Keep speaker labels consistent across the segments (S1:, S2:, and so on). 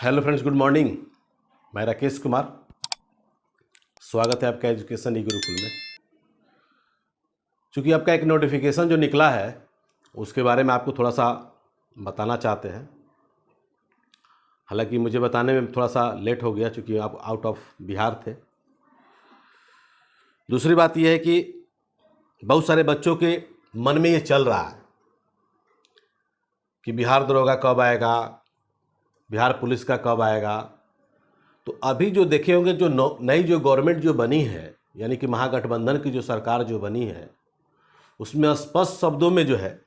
S1: Hello friends, good morning. मैं राकेश कुमार, स्वागत है आपका एजुकेशन ई गुरुकुल में। चूँकि आपका एक नोटिफिकेशन जो निकला है उसके बारे में आपको थोड़ा सा बताना चाहते हैं। हालांकि मुझे बताने में थोड़ा सा लेट हो गया चूँकि आप आउट ऑफ बिहार थे। दूसरी बात यह है कि बहुत सारे बच्चों के मन में ये चल रहा है कि बिहार दरोगा कब आएगा, बिहार पुलिस का कब आएगा। तो अभी जो देखे होंगे जो नई जो गवर्नमेंट जो बनी है, यानी कि महागठबंधन की जो सरकार जो बनी है, उसमें स्पष्ट शब्दों में जो है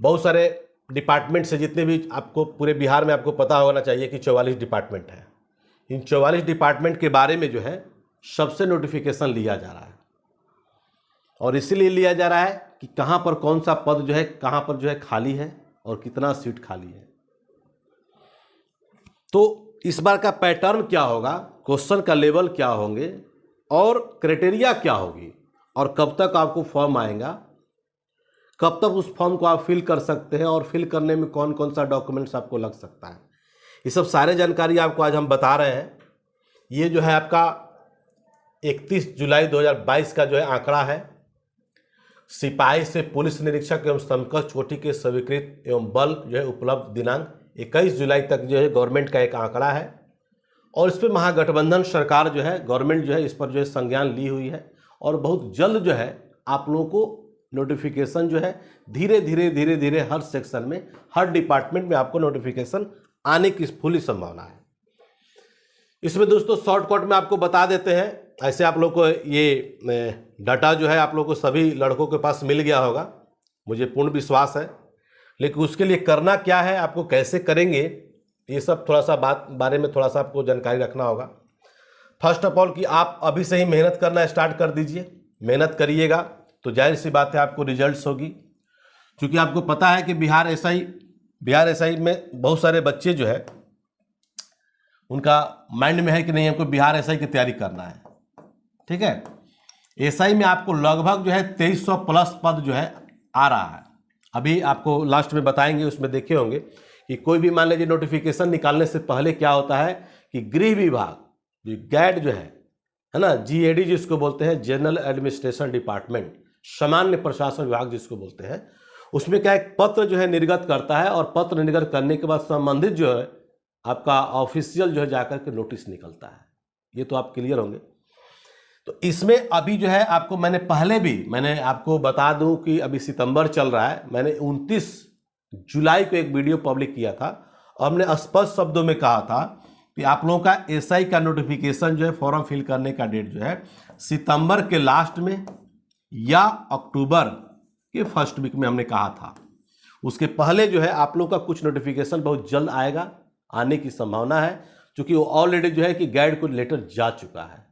S1: बहुत सारे डिपार्टमेंट से, जितने भी आपको पूरे बिहार में आपको पता होना चाहिए कि 44 डिपार्टमेंट है। इन 44 डिपार्टमेंट के बारे में जो है सबसे नोटिफिकेशन लिया जा रहा है, और इसीलिए लिया जा रहा है कि कहाँ पर कौन सा पद जो है कहाँ पर जो है खाली है और कितना सीट खाली है। तो इस बार का पैटर्न क्या होगा, क्वेश्चन का लेवल क्या होंगे और क्राइटेरिया क्या होगी, और कब तक आपको फॉर्म आएगा, कब तक उस फॉर्म को आप फिल कर सकते हैं, और फिल करने में कौन कौन सा डॉक्यूमेंट्स आपको लग सकता है, ये सब सारे जानकारी आपको आज हम बता रहे हैं। ये जो है आपका 31 जुलाई 2022 का जो है आंकड़ा है। सिपाही से पुलिस निरीक्षक एवं समकक्ष कोटि के स्वीकृत एवं बल जो है उपलब्ध दिनांक 21 जुलाई तक जो है गवर्नमेंट का एक आंकड़ा है, और इस पर महागठबंधन सरकार जो है गवर्नमेंट जो है इस पर जो है संज्ञान ली हुई है, और बहुत जल्द जो है आप लोगों को नोटिफिकेशन जो है धीरे धीरे हर सेक्शन में, हर डिपार्टमेंट में आपको नोटिफिकेशन आने की फुली संभावना है। इसमें दोस्तों शॉर्टकट में आपको बता देते हैं। ऐसे आप लोग को ये डाटा जो है आप लोग को सभी लड़कों के पास मिल गया होगा, मुझे पूर्ण विश्वास है। लेकिन उसके लिए करना क्या है, आपको कैसे करेंगे, ये सब थोड़ा सा बारे में थोड़ा सा आपको जानकारी रखना होगा। फर्स्ट ऑफ ऑल कि आप अभी से ही मेहनत करना स्टार्ट कर दीजिए। मेहनत करिएगा तो जाहिर सी बात है आपको रिजल्ट्स होगी। क्योंकि आपको पता है कि बिहार एसआई में बहुत सारे बच्चे जो है उनका माइंड में है कि नहीं हमको बिहार एसआई की तैयारी करना है। ठीक है, एसआई में आपको लगभग जो है 2300 प्लस पद जो है आ रहा है। अभी आपको लास्ट में बताएंगे, उसमें देखे होंगे कि कोई भी मान लीजिए नोटिफिकेशन निकालने से पहले क्या होता है कि गृह विभाग जो गैड जो है ना, जीएडी जिसको बोलते हैं, जनरल एडमिनिस्ट्रेशन डिपार्टमेंट, सामान्य प्रशासन विभाग जिसको बोलते हैं, उसमें क्या एक पत्र जो है निर्गत करता है, और पत्र निर्गत करने के बाद संबंधित जो है आपका ऑफिशियल जो है जाकर के नोटिस निकलता है। ये तो आप क्लियर होंगे। तो इसमें अभी जो है आपको मैंने आपको बता दूं कि अभी सितंबर चल रहा है। मैंने 29 जुलाई को एक वीडियो पब्लिक किया था, और हमने स्पष्ट शब्दों में कहा था कि आप लोगों का एसआई का नोटिफिकेशन जो है फॉर्म फिल करने का डेट जो है सितंबर के लास्ट में या अक्टूबर के फर्स्ट वीक में हमने कहा था। उसके पहले जो है आप लोग का कुछ नोटिफिकेशन बहुत जल्द आएगा, आने की संभावना है, क्योंकि वो ऑलरेडी जो है कि गाइड को लेटर जा चुका है,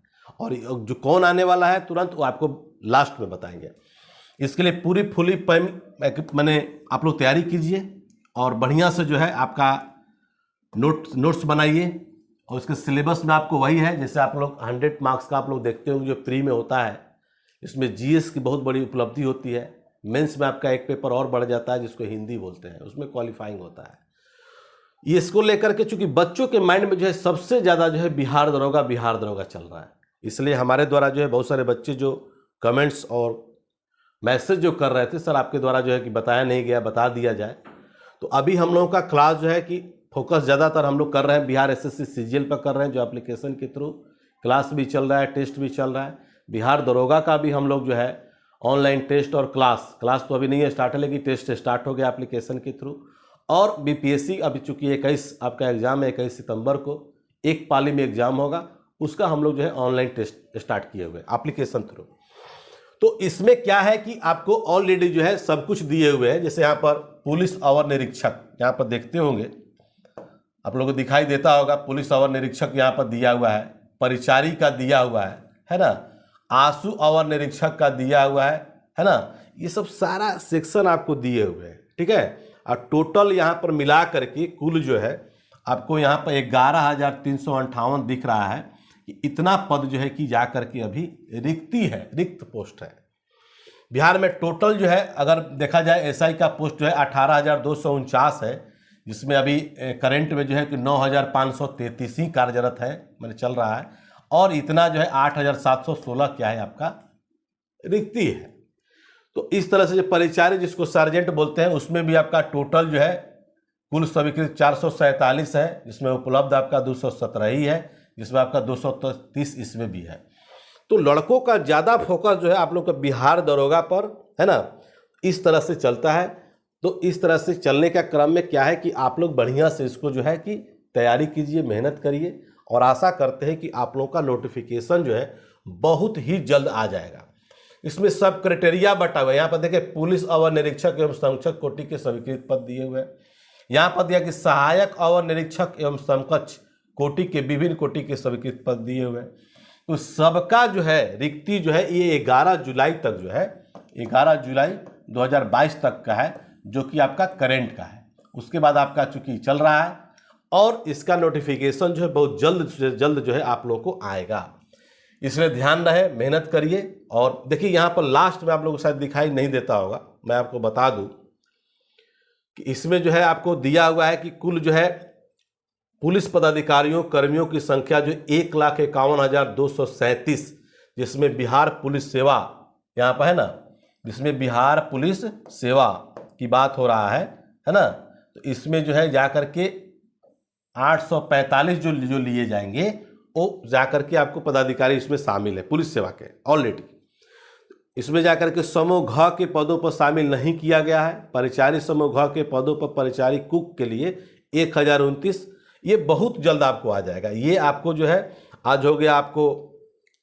S1: और जो कौन आने वाला है तुरंत वो आपको लास्ट में बताएंगे। इसके लिए पूरी फुली मैंने आप लोग तैयारी कीजिए, और बढ़िया से जो है आपका नोट्स बनाइए, और उसके सिलेबस में आपको वही है जैसे आप लोग 100 मार्क्स का आप लोग देखते होंगे जो प्री में होता है। इसमें जीएस की बहुत बड़ी उपलब्धि होती है। मेंस में आपका एक पेपर और बढ़ जाता है जिसको हिंदी बोलते हैं, उसमें क्वालिफाइंग होता है। ये इसको लेकर के चूंकि बच्चों के माइंड में जो है सबसे ज़्यादा जो है बिहार दरोगा चल रहा है, इसलिए हमारे द्वारा जो है बहुत सारे बच्चे जो कमेंट्स और मैसेज जो कर रहे थे, सर आपके द्वारा जो है कि बताया नहीं गया, बता दिया जाए। तो अभी हम लोगों का क्लास जो है कि फोकस ज़्यादातर हम लोग कर रहे हैं बिहार एसएससी सीजीएल पर कर रहे हैं, जो एप्लीकेशन के थ्रू क्लास भी चल रहा है, टेस्ट भी चल रहा है। बिहार दरोगा का भी हम लोग जो है ऑनलाइन टेस्ट और क्लास तो अभी नहीं है स्टार्ट है, लेकिन टेस्ट स्टार्ट हो गया एप्लीकेशन के थ्रू। और बीपीएससी अभी चूँकि 21 आपका एग्जाम है, 21 सितंबर को एक पाली में एग्जाम होगा, उसका हम लोग जो है ऑनलाइन टेस्ट स्टार्ट किए हुए एप्लीकेशन थ्रू। तो इसमें क्या है कि आपको ऑलरेडी जो है सब कुछ दिए हुए हैं। जैसे यहाँ पर पुलिस अवर निरीक्षक, यहाँ पर देखते होंगे आप लोगों को दिखाई देता होगा, पुलिस अवर निरीक्षक यहाँ पर दिया हुआ है, परिचारी का दिया हुआ है ना, आंसू अवर निरीक्षक का दिया हुआ है ना। ये सब सारा सेक्शन आपको दिए हुए हैं, ठीक है। और टोटल यहाँ पर मिला करके कुल जो है आपको यहाँ पर 11,358 दिख रहा है कि इतना पद जो है कि जा करके अभी रिक्त पोस्ट है बिहार में। टोटल जो है अगर देखा जाए एसआई का पोस्ट जो है 18,249 है, जिसमें अभी करंट में जो है कि 9,533 ही कार्यरत है, मैंने चल रहा है, और इतना जो है 8,716 क्या है आपका रिक्ति है। तो इस तरह से जो परिचारी जिसको सर्जेंट बोलते हैं उसमें भी आपका टोटल जो है कुल स्वीकृत 447 है, जिसमें उपलब्ध आपका 217 ही है, जिसमें आपका 230 इसमें भी है। तो लड़कों का ज़्यादा फोकस जो है आप लोग का बिहार दरोगा पर है ना, इस तरह से चलता है। तो इस तरह से चलने का क्रम में क्या है कि आप लोग बढ़िया से इसको जो है कि तैयारी कीजिए, मेहनत करिए, और आशा करते हैं कि आप लोगों का नोटिफिकेशन जो है बहुत ही जल्द आ जाएगा। इसमें सब क्राइटेरिया बटा हुआ है। यहाँ पर देखिए पुलिस अवर निरीक्षक एवं संरक्षक कोटि के स्वीकृत पद दिए हुए हैं। यहाँ पर दिया कि सहायक अवर निरीक्षक एवं समकक्ष कोटि के विभिन्न कोटि के स्वीकृत पद दिए हुए हैं। तो सबका जो है रिक्ति जो है ये 11 जुलाई तक जो है 11 जुलाई 2022 तक का है, जो कि आपका करंट का है। उसके बाद आपका चूंकि चल रहा है और इसका नोटिफिकेशन जो है बहुत जल्द से जल्द जो है आप लोगों को आएगा, इसलिए ध्यान रहे, मेहनत करिए। और देखिए यहाँ पर लास्ट में आप लोगों को शायद दिखाई नहीं देता होगा, मैं आपको बता दूं कि इसमें जो है आपको दिया हुआ है कि कुल जो है पुलिस पदाधिकारियों कर्मियों की संख्या जो 1,51,237, जिसमें बिहार पुलिस सेवा यहाँ पर है ना, जिसमें बिहार पुलिस सेवा की बात हो रहा है ना। तो इसमें जो है जाकर के 845 जो लिए जाएंगे वो जाकर के आपको पदाधिकारी इसमें शामिल है पुलिस सेवा के ऑलरेडी। इसमें जाकर के समूह घ के पदों पर शामिल नहीं किया गया है। परिचारी समूह घ के पदों पर परिचारी कुक के लिए 1029, ये बहुत जल्द आपको आ जाएगा। ये आपको जो है आज हो गया, आपको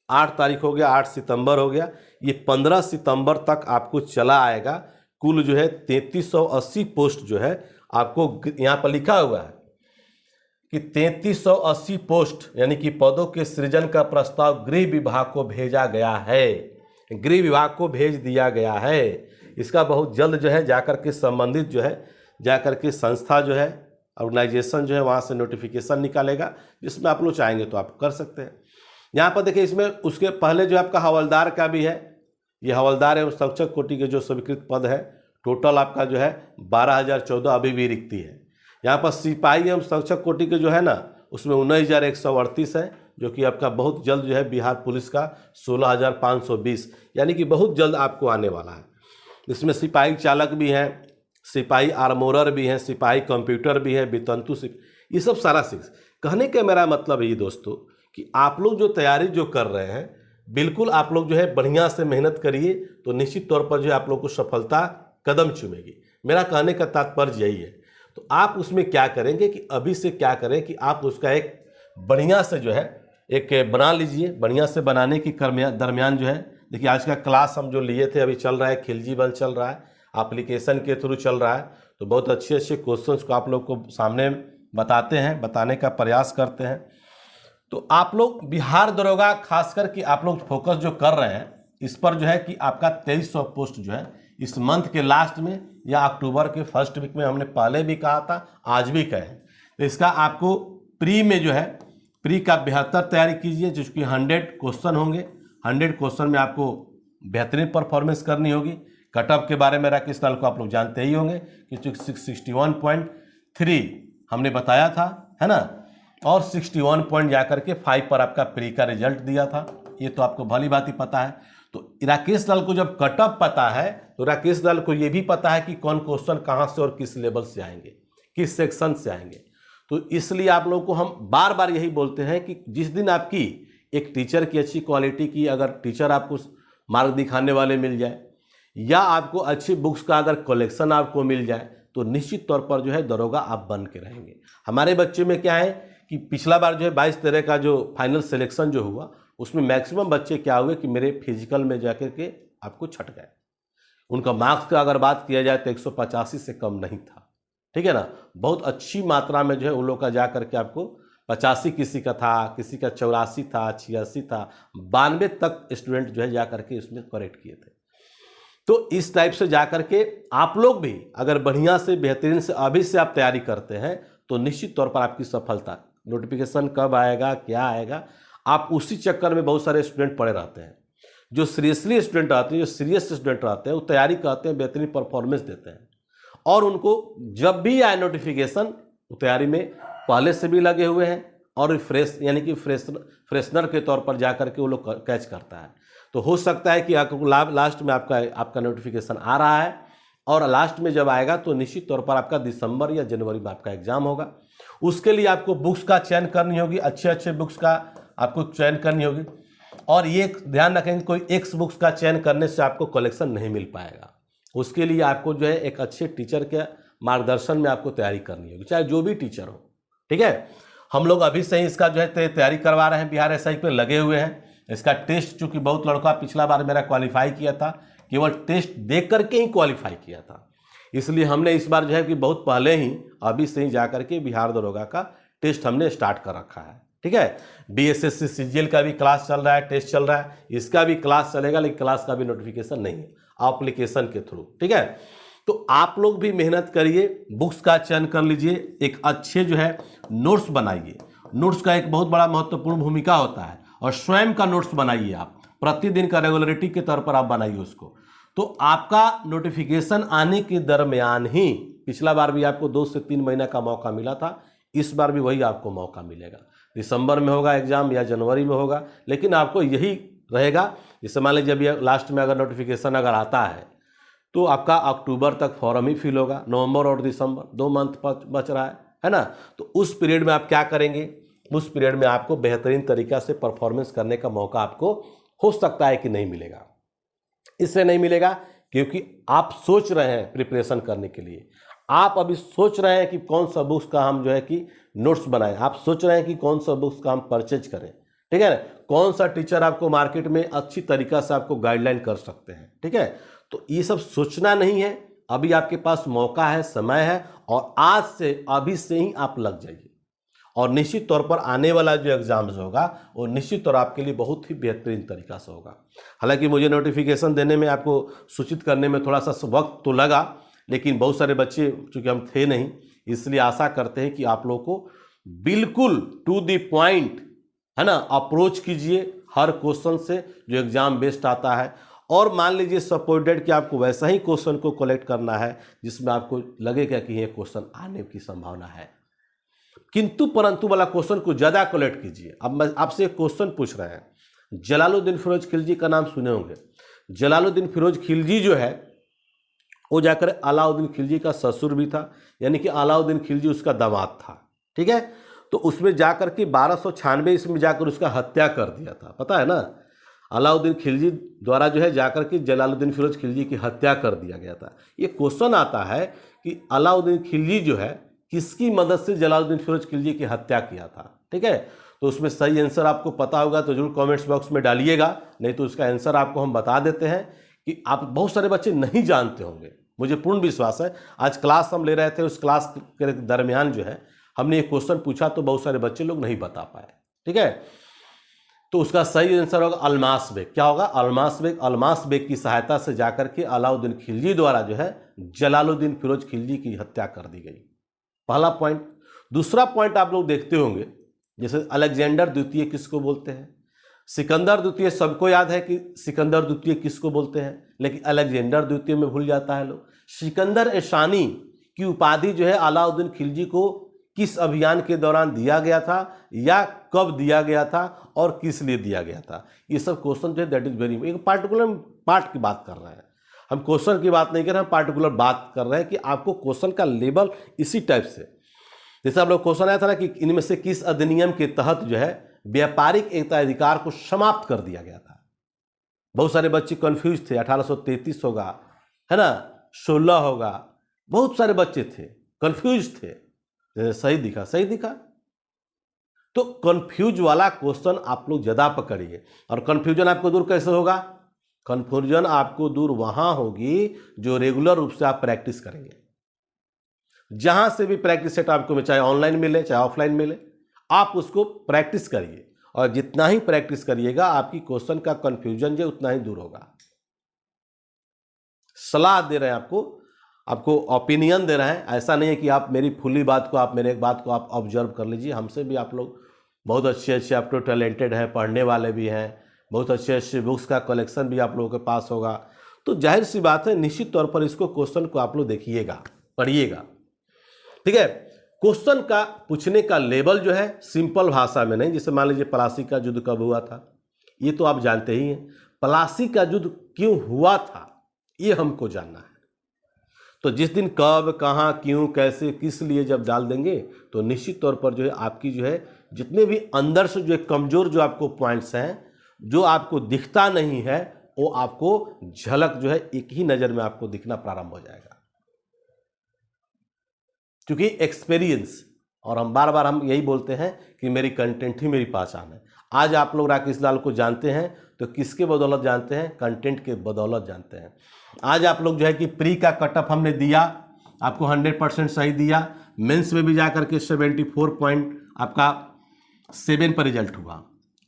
S1: 8 तारीख हो गया, 8 सितंबर हो गया, ये 15 सितंबर तक आपको चला आएगा। कुल जो है 3380 पोस्ट जो है आपको यहाँ पर लिखा हुआ है कि 3380 पोस्ट यानी कि पदों के सृजन का प्रस्ताव गृह विभाग को भेजा गया है, गृह विभाग को भेज दिया गया है। इसका बहुत जल्द जो है जाकर के संबंधित जो है जाकर के संस्था जो है ऑर्गेनाइजेशन जो है वहाँ से नोटिफिकेशन निकालेगा, जिसमें आप लोग चाहेंगे तो आप कर सकते हैं। यहाँ पर देखिए इसमें उसके पहले जो आपका हवलदार का भी है, ये हवलदार एवं संरक्षक कोटि के जो स्वीकृत पद है टोटल आपका जो है 12,014 अभी भी रिक्ति है। यहाँ पर सिपाही एवं संरक्षक कोटि के जो है ना उसमें 19,138 है, जो कि आपका बहुत जल्द जो है बिहार पुलिस का 16,520, यानी कि बहुत जल्द आपको आने वाला है। इसमें सिपाही चालक भी हैं, सिपाही आर्मोरर भी हैं, सिपाही कंप्यूटर भी है, वितंतु ये सब सारा कहने का मेरा मतलब ये दोस्तों कि आप लोग जो तैयारी जो कर रहे हैं बिल्कुल आप लोग जो है बढ़िया से मेहनत करिए, तो निश्चित तौर पर जो है आप लोग को सफलता कदम चूमेगी। मेरा कहने का तात्पर्य यही है। तो आप उसमें क्या करेंगे कि अभी से क्या करें कि आप उसका एक बढ़िया से जो है एक बना लीजिए। बढ़िया से बनाने की दरमियान जो है देखिए आज का क्लास हम जो लिए थे अभी चल रहा है, खिलजी बल चल रहा है, एप्लीकेशन के थ्रू चल रहा है। तो बहुत अच्छे अच्छे क्वेश्चंस को आप लोग को सामने बताते हैं, बताने का प्रयास करते हैं। तो आप लोग बिहार दरोगा खासकर कि आप लोग फोकस जो कर रहे हैं इस पर जो है कि आपका 2300 पोस्ट जो है इस मंथ के लास्ट में या अक्टूबर के फर्स्ट वीक में, हमने पहले भी कहा था आज भी कहे। तो इसका आपको प्री में जो है प्री का बेहतर तैयारी कीजिए, जिसकी 100 क्वेश्चन होंगे। 100 क्वेश्चन में आपको बेहतरीन परफॉर्मेंस करनी होगी। कटअप के बारे में राकेश लाल को आप लोग जानते ही होंगे कि 61.3 हमने बताया था, है ना, और 61 पॉइंट जाकर के 5 पर आपका प्री का रिजल्ट दिया था। ये तो आपको भली बात ही पता है। तो राकेश लाल को जब कटअप पता है तो राकेश लाल को ये भी पता है कि कौन क्वेश्चन कहाँ से और किस लेवल से आएंगे, किस सेक्शन से आएंगे। तो इसलिए आप लोगों को हम बार बार यही बोलते हैं कि जिस दिन आपकी एक टीचर की अच्छी क्वालिटी की अगर टीचर आपको मार्ग दिखाने वाले मिल जाए या आपको अच्छी बुक्स का अगर कलेक्शन आपको मिल जाए तो निश्चित तौर पर जो है दरोगा आप बन के रहेंगे। हमारे बच्चे में क्या है कि पिछला बार जो है 22-23 का जो फाइनल सिलेक्शन जो हुआ उसमें मैक्सिमम बच्चे क्या हुए कि मेरे फिजिकल में जाकर के आपको छट गए। उनका मार्क्स का अगर बात किया जाए तो 185 से कम नहीं था, ठीक है ना। बहुत अच्छी मात्रा में जो है उन लोग का जा करके आपको 85 किसी का था, किसी का 84 था, 86 था, 92 तक स्टूडेंट जो है जा करके इसमें करेक्ट किए थे। तो इस टाइप से जा करके आप लोग भी अगर बढ़िया से बेहतरीन से अभी से आप तैयारी करते हैं तो निश्चित तौर पर आपकी सफलता, नोटिफिकेशन कब आएगा क्या आएगा, आप उसी चक्कर में बहुत सारे स्टूडेंट पड़े रहते हैं। जो सीरियसली स्टूडेंट आते हैं, जो सीरियस स्टूडेंट रहते हैं वो तैयारी करते हैं, बेहतरीन परफॉर्मेंस देते हैं और उनको जब भी आए नोटिफिकेशन तैयारी में पहले से भी लगे हुए हैं और फ्रेश यानी कि फ्रेशनर के तौर पर जा करके वो लोग कैच करता है। तो हो सकता है कि लास्ट में आपका नोटिफिकेशन आ रहा है और लास्ट में जब आएगा तो निश्चित तौर पर आपका दिसंबर या जनवरी में आपका एग्जाम होगा। उसके लिए आपको बुक्स का चयन करनी होगी, अच्छे अच्छे बुक्स का आपको चयन करनी होगी। और ये ध्यान रखेंगे कोई एक बुक्स का चयन करने से आपको कलेक्शन नहीं मिल पाएगा। उसके लिए आपको जो है एक अच्छे टीचर के मार्गदर्शन में आपको तैयारी करनी होगी, चाहे जो भी टीचर हो। ठीक है, हम लोग अभी से ही इसका जो है तैयारी करवा रहे हैं, बिहार एसआई पे लगे हुए हैं। इसका टेस्ट चूंकि बहुत लड़का पिछला बार मेरा क्वालिफाई किया था, केवल टेस्ट देख करके ही क्वालिफाई किया था, इसलिए हमने इस बार जो है कि बहुत पहले ही अभी से ही जा करके बिहार दरोगा का टेस्ट हमने स्टार्ट कर रखा है। ठीक है, बीएसएससी सीजीएल का भी क्लास चल रहा है, टेस्ट चल रहा है, इसका भी क्लास चलेगा, लेकिन क्लास का भी नोटिफिकेशन नहीं है, एप्लीकेशन के थ्रू। ठीक है, तो आप लोग भी मेहनत करिए, बुक्स का चयन कर लीजिए, एक अच्छे जो है नोट्स बनाइए। नोट्स का एक बहुत बड़ा महत्वपूर्ण भूमिका होता है और स्वयं का नोट्स बनाइए आप, प्रतिदिन का रेगुलरिटी के तौर पर आप बनाइए उसको। तो आपका नोटिफिकेशन आने के दरमियान ही, पिछला बार भी आपको 2 से 3 महीना का मौका मिला था, इस बार भी वही आपको मौका मिलेगा। दिसंबर में होगा एग्जाम या जनवरी में होगा, लेकिन आपको यही रहेगा। जैसे मान लीजिए अभी लास्ट में अगर नोटिफिकेशन अगर आता है तो आपका अक्टूबर तक फॉर्म ही फिल होगा, नवंबर और दिसंबर 2 मंथ बच रहा है ना। तो उस पीरियड में आप क्या करेंगे, उस पीरियड में आपको बेहतरीन तरीक़ा से परफॉर्मेंस करने का मौका आपको हो सकता है कि नहीं मिलेगा। इसलिए नहीं मिलेगा क्योंकि आप सोच रहे हैं प्रिपरेशन करने के लिए, आप अभी सोच रहे हैं कि कौन सा बुक्स का हम जो है कि नोट्स बनाएं, आप सोच रहे हैं कि कौन सा बुक्स का हम परचेज करें। ठीक है ना, कौन सा टीचर आपको मार्केट में अच्छी तरीक़ा से आपको गाइडलाइन कर सकते हैं। ठीक है, तो ये सब सोचना नहीं है, अभी आपके पास मौका है, समय है, और आज से अभी से ही आप लग जाइए। और निश्चित तौर पर आने वाला जो एग्जाम्स होगा वो निश्चित तौर आपके लिए बहुत ही बेहतरीन तरीक़ा से होगा। हालांकि मुझे नोटिफिकेशन देने में, आपको सूचित करने में थोड़ा सा वक्त तो लगा, लेकिन बहुत सारे बच्चे चूँकि हम थे नहीं, इसलिए आशा करते हैं कि आप लोगों को बिल्कुल टू द पॉइंट है ना अप्रोच कीजिए हर क्वेश्चन से जो एग्ज़ाम बेस्ड आता है। और मान लीजिए सपोर्टेड कि आपको वैसा ही क्वेश्चन को कलेक्ट करना है जिसमें आपको लगेगा कि ये क्वेश्चन आने की संभावना है, किंतु परंतु वाला क्वेश्चन को ज़्यादा कलेक्ट कीजिए। अब मैं आपसे एक क्वेश्चन पूछ रहे हैं, जलालुद्दीन फिरोज खिलजी का नाम सुने होंगे। जलालुद्दीन फिरोज खिलजी जो है वो जाकर अलाउद्दीन खिलजी का ससुर भी था, यानी कि अलाउद्दीन खिलजी उसका दामाद था। ठीक है, तो उसमें जाकर के 1296 ईस्वी में जाकर उसका हत्या कर दिया था, पता है ना। अलाउद्दीन खिलजी द्वारा जो है जाकर के जलालुद्दीन फिरोज खिलजी की हत्या कर दिया गया था। ये क्वेश्चन आता है कि अलाउद्दीन खिलजी जो है किसकी मदद से जलालुद्दीन फिरोज खिलजी की हत्या किया था। ठीक है, तो उसमें सही आंसर आपको पता होगा तो जरूर कमेंट्स बॉक्स में डालिएगा, नहीं तो उसका आंसर आपको हम बता देते हैं कि आप बहुत सारे बच्चे नहीं जानते होंगे, मुझे पूर्ण विश्वास है। आज क्लास हम ले रहे थे, उस क्लास के दरमियान जो है हमने ये क्वेश्चन पूछा तो बहुत सारे बच्चे लोग नहीं बता पाए। ठीक है, तो उसका सही आंसर होगा अलमास बेग। क्या होगा, अलमास बेग। अलमास बेग की सहायता से जाकर के अलाउद्दीन खिलजी द्वारा जो है जलालुद्दीन फिरोज खिलजी की हत्या कर दी गई। पहला पॉइंट। दूसरा पॉइंट आप लोग देखते होंगे, जैसे अलेक्जेंडर द्वितीय किसको बोलते हैं। सिकंदर द्वितीय सबको याद है कि सिकंदर द्वितीय किसको बोलते हैं, लेकिन अलेक्जेंडर द्वितीय में भूल जाता है लोग। सिकंदर एशानी की उपाधि जो है अलाउद्दीन खिलजी को किस अभियान के दौरान दिया गया था या कब दिया गया था और किस लिए दिया गया था, ये सब क्वेश्चन जो है दैट इज वेरी, एक पार्टिकुलर पार्ट की बात कर रहे हैं हम, क्वेश्चन की बात नहीं कर रहे हैं, पार्टिकुलर बात कर रहे हैं कि आपको क्वेश्चन का लेवल इसी टाइप से, जैसे आप लोग क्वेश्चन आया था ना कि इनमें से किस अधिनियम के तहत जो है व्यापारिक एकाधिकार को समाप्त कर दिया गया था। बहुत सारे बच्चे कंफ्यूज थे, 1833 होगा है ना, 16 होगा, बहुत सारे बच्चे थे कंफ्यूज थे। सही दिखा, सही दिखा। तो कंफ्यूज वाला क्वेश्चन आप लोग ज्यादा पकड़िए। और कंफ्यूजन आपको दूर कैसे होगा, कंफ्यूजन आपको दूर वहां होगी जो रेगुलर रूप से आप प्रैक्टिस करेंगे। जहां से भी प्रैक्टिस सेट आपको में, चाहे ऑनलाइन मिले चाहे ऑफलाइन मिले, आप उसको प्रैक्टिस करिए। और जितना ही प्रैक्टिस करिएगा आपकी क्वेश्चन का कंफ्यूजन जो उतना ही दूर होगा। सलाह दे रहे हैं आपको ओपिनियन दे रहे हैं। ऐसा नहीं है कि आप मेरी फुली बात को, आप मेरे एक बात को आप ऑब्जर्व कर लीजिए। हमसे भी आप लोग बहुत अच्छे आप तो टैलेंटेड हैं, पढ़ने वाले भी हैं, बहुत अच्छे बुक्स का कलेक्शन भी आप लोगों के पास होगा। तो जाहिर सी बात है, निश्चित तौर पर इसको क्वेश्चन को आप लोग देखिएगा, पढ़िएगा, ठीक है। क्वेश्चन का पूछने का लेवल जो है सिंपल भाषा में नहीं, जैसे मान लीजिए प्लासी का युद्ध कब हुआ था, ये तो आप जानते ही हैं। प्लासी का युद्ध क्यों हुआ था ये हमको जानना है। तो जिस दिन कब, कहाँ, क्यों, कैसे, किस लिए जब डाल देंगे तो निश्चित तौर पर जो है आपकी जो है जितने भी अंदर से जो है कमजोर जो आपको पॉइंट्स हैं, जो आपको दिखता नहीं है, वो आपको झलक जो है एक ही नज़र में आपको दिखना प्रारंभ हो जाएगा, क्योंकि एक्सपीरियंस। और हम बार बार हम यही बोलते हैं कि मेरी कंटेंट ही मेरी पहचान है। आज आप लोग राकेश लाल को जानते हैं तो किसके बदौलत जानते हैं? कंटेंट के बदौलत जानते हैं। आज आप लोग जो है कि प्री का कटअप हमने दिया, आपको 100% सही दिया, मेंस में भी जा करके 74 पॉइंट आपका 7 पर रिजल्ट हुआ,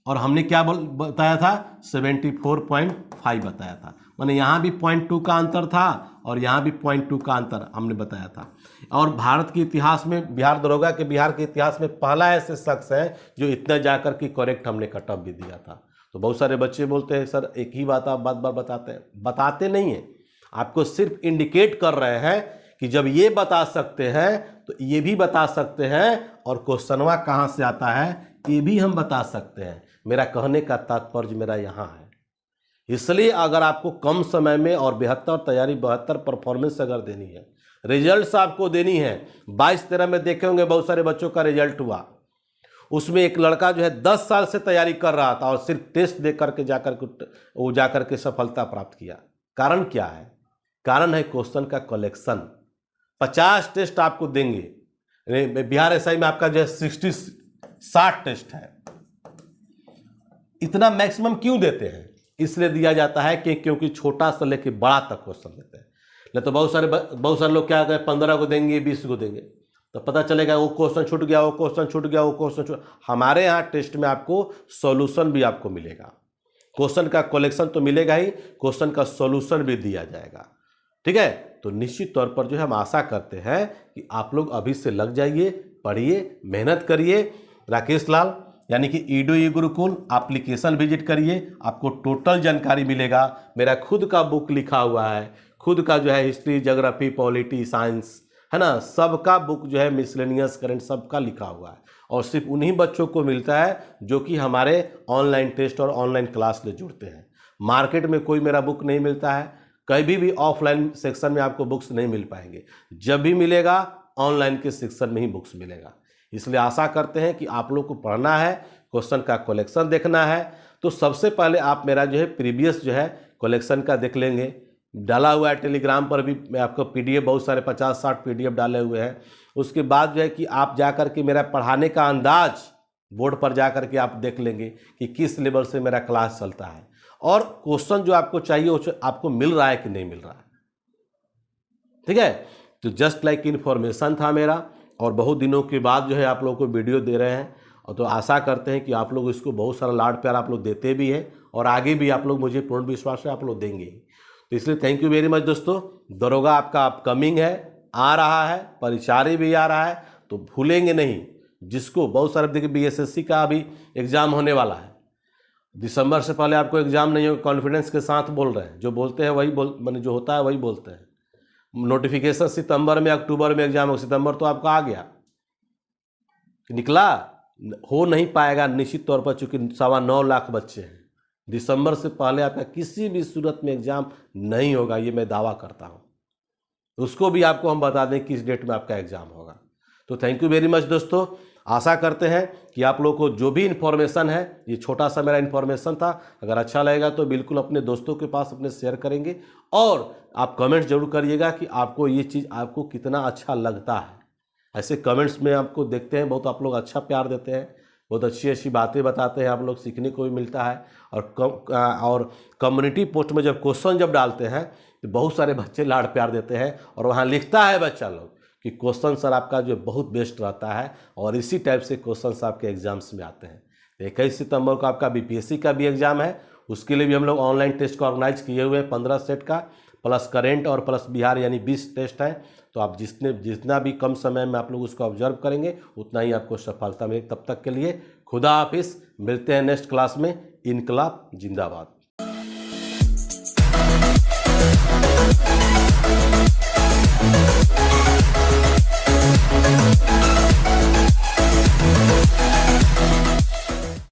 S1: और हमने क्या बताया था? 74.5 बताया था। माने यहाँ भी 0.2 का अंतर था और यहाँ भी 0.2 का अंतर हमने बताया था। और भारत के इतिहास में, बिहार दरोगा के बिहार के इतिहास में पहला ऐसे शख्स है जो इतना जाकर के करेक्ट हमने कटअप भी दिया था। तो बहुत सारे बच्चे बोलते हैं सर एक ही बात आप बार बार बताते हैं। बताते नहीं हैं, आपको सिर्फ इंडिकेट कर रहे हैं कि जब ये बता सकते हैं तो ये भी बता सकते हैं, और क्वेश्चनवा कहाँ से आता है ये भी हम बता सकते हैं। मेरा कहने का तात्पर्य मेरा यहाँ है। इसलिए अगर आपको कम समय में और 72 तैयारी 72 परफॉर्मेंस अगर देनी है, रिजल्ट्स आपको देनी है, 22-23 में देखे होंगे बहुत सारे बच्चों का रिजल्ट हुआ, उसमें एक लड़का जो है 10 साल से तैयारी कर रहा था और सिर्फ टेस्ट दे करके जाकर के सफलता प्राप्त किया। कारण क्या है? कारण है क्वेश्चन का कलेक्शन। 50 टेस्ट आपको देंगे, बिहार एसआई में आपका जो है 60 टेस्ट है। इतना मैक्सिमम क्यों देते हैं? इसलिए दिया जाता है कि क्योंकि छोटा से लेके बड़ा तक क्वेश्चन देते हैं। नहीं तो बहुत सारे लोग क्या कहें 15 को देंगे, 20 को देंगे, तो पता चलेगा वो क्वेश्चन छूट गया, वो क्वेश्चन छूट गया, वो क्वेश्चन छूट। हमारे यहाँ टेस्ट में आपको सॉल्यूशन भी आपको मिलेगा। क्वेश्चन का कलेक्शन तो मिलेगा ही, क्वेश्चन का सॉल्यूशन भी दिया जाएगा, ठीक है। तो निश्चित तौर पर जो है हम आशा करते हैं कि आप लोग अभी से लग जाइए, पढ़िए, मेहनत करिए। राकेश लाल यानी कि ईडू ई गुरुकुल एप्लीकेशन विजिट करिए, आपको टोटल जानकारी मिलेगा। मेरा खुद का बुक लिखा हुआ है, खुद का जो है हिस्ट्री, ज्योग्राफी, पॉलिटी, साइंस है ना, सबका बुक जो है मिसलेनियस करंट सबका लिखा हुआ है, और सिर्फ उन्हीं बच्चों को मिलता है जो कि हमारे ऑनलाइन टेस्ट और ऑनलाइन क्लास से जुड़ते हैं। मार्केट में कोई मेरा बुक नहीं मिलता है, कभी भी ऑफलाइन सेक्शन में आपको बुक्स नहीं मिल पाएंगे। जब भी मिलेगा ऑनलाइन के सेक्शन में ही बुक्स मिलेगा। इसलिए आशा करते हैं कि आप लोग को पढ़ना है, क्वेश्चन का कलेक्शन देखना है, तो सबसे पहले आप मेरा जो है प्रीवियस जो है कलेक्शन का देख लेंगे। डाला हुआ है टेलीग्राम पर भी, मैं आपको पीडीएफ बहुत सारे 50-60 पीडीएफ डाले हुए हैं। उसके बाद जो है कि आप जा कर के मेरा पढ़ाने का अंदाज बोर्ड पर जा कर के आप देख लेंगे कि किस लेवल से मेरा क्लास चलता है, और क्वेश्चन जो आपको चाहिए वो आपको मिल रहा है कि नहीं मिल रहा है, ठीक है। तो जस्ट लाइक इन्फॉर्मेशन था मेरा, और बहुत दिनों के बाद जो है आप लोगों को वीडियो दे रहे हैं, और तो आशा करते हैं कि आप लोग इसको बहुत सारा लाड प्यार आप लोग देते भी हैं, और आगे भी आप लोग, मुझे पूर्ण विश्वास है आप लोग देंगे। तो इसलिए थैंक यू वेरी मच दोस्तों। दरोगा आपका अपकमिंग है, आ रहा है, परिचारी भी आ रहा है, तो भूलेंगे नहीं। जिसको बहुत सारे देखिए बीएसएससी का अभी एग्जाम होने वाला है, दिसंबर से पहले आपको एग्जाम नहीं होगा, कॉन्फिडेंस के साथ बोल रहे हैं, जो बोलते हैं वही मैंने जो होता है वही बोलते हैं। नोटिफिकेशन सितंबर में, अक्टूबर में एग्जाम हो, सितंबर तो आपका आ गया, निकला, हो नहीं पाएगा निश्चित तौर पर, चूंकि 9.25 लाख बच्चे हैं। दिसंबर से पहले आपका किसी भी सूरत में एग्जाम नहीं होगा, ये मैं दावा करता हूँ। उसको भी आपको हम बता दें किस डेट में आपका एग्जाम होगा। तो थैंक यू वेरी मच दोस्तों। आशा करते हैं कि आप लोगों को जो भी इन्फॉर्मेशन है, ये छोटा सा मेरा इन्फॉर्मेशन था, अगर अच्छा लगेगा तो बिल्कुल अपने दोस्तों के पास अपने शेयर करेंगे, और आप कमेंट्स जरूर करिएगा कि आपको ये चीज़ आपको कितना अच्छा लगता है। ऐसे कमेंट्स में आपको देखते हैं, बहुत आप लोग अच्छा प्यार देते हैं, बहुत अच्छी अच्छी बातें बताते हैं, आप लोग सीखने को भी मिलता है। और कम्युनिटी पोस्ट में जब क्वेश्चन जब डालते हैं तो बहुत सारे बच्चे लाड़ प्यार देते हैं, और वहाँ लिखता है बच्चा लोग कि क्वेश्चन सर आपका जो बहुत बेस्ट रहता है, और इसी टाइप से क्वेश्चन आपके एग्जाम्स में आते हैं। 21 सितंबर को आपका बीपीएससी का भी एग्जाम है, उसके लिए भी हम लोग ऑनलाइन टेस्ट को ऑर्गेनाइज किए हुए हैं, 15 सेट का, प्लस करेंट और प्लस बिहार, यानी 20 टेस्ट हैं। तो आप जितना भी कम समय में आप लोग उसको ऑब्जर्व करेंगे उतना ही आपको सफलता मिलेगी। तब तक के लिए खुदा हाफिज़, मिलते हैं नेक्स्ट क्लास में। इनकलाब जिंदाबाद।